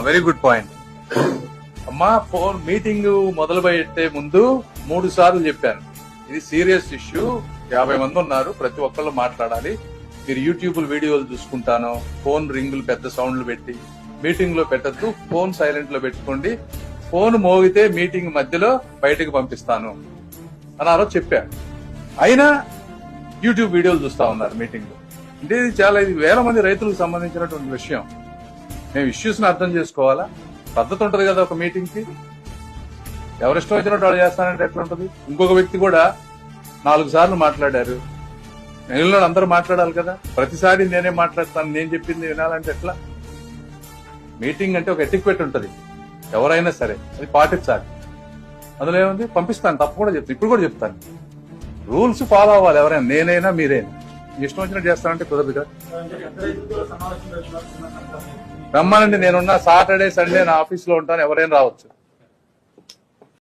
Very good point అమ్మా. Phone meeting మొదలు పెట్టే ముందు 3 సార్లు చెప్పాను, ఇది సీరియస్ ఇష్యూ, 50 మంది ఉన్నారు, ప్రతి ఒక్కళ్ళు మాట్లాడాలి, మీరు యూట్యూబ్ వీడియోలు చూసుకుంటాను, ఫోన్ రింగులు పెద్ద సౌండ్లు పెట్టి మీటింగ్ లో పెట్టద్దు, ఫోన్ సైలెంట్ లో పెట్టుకోండి, ఫోన్ మోగితే మీటింగ్ మధ్యలో బయటకు పంపిస్తాను అని ఆ రోజు చెప్పాను. అయినా యూట్యూబ్ వీడియోలు చూస్తా ఉన్నారు మీటింగ్ లో. అంటే ఇది వేల మంది రైతులకు సంబంధించినటువంటి విషయం. మేము ఇష్యూస్ ని అర్థం చేసుకోవాలా? పద్ధతి ఉంటది కదా ఒక మీటింగ్ కి. ఎవరిష్టం వచ్చినట్టు వాళ్ళు చేస్తానంటే ఎట్లా ఉంటది? ఇంకొక వ్యక్తి కూడా 4 సార్లు మాట్లాడారు, మిగిలిన అందరూ మాట్లాడాలి కదా. ప్రతిసారి నేనే మాట్లాడతాను, నేను చెప్పింది వినాలంటే ఎట్లా? మీటింగ్ అంటే ఒక ఎటిక్వెట్ ఉంటది, ఎవరైనా సరే అది పాటించాలి. అందులో ఏముంది? పంపిస్తాను, తప్పకుండా చెప్తాను, ఇప్పుడు కూడా చెప్తాను. రూల్స్ ఫాలో అవ్వాలి ఎవరైనా, నేనైనా మీరైనా. ఇష్టం వచ్చినట్టు చేస్తానంటే కుదరదు కదా. రమ్మానండి, నేనున్నా సాటర్డే సండే నా ఆఫీస్ లో ఉంటాను, ఎవరైనా రావచ్చు.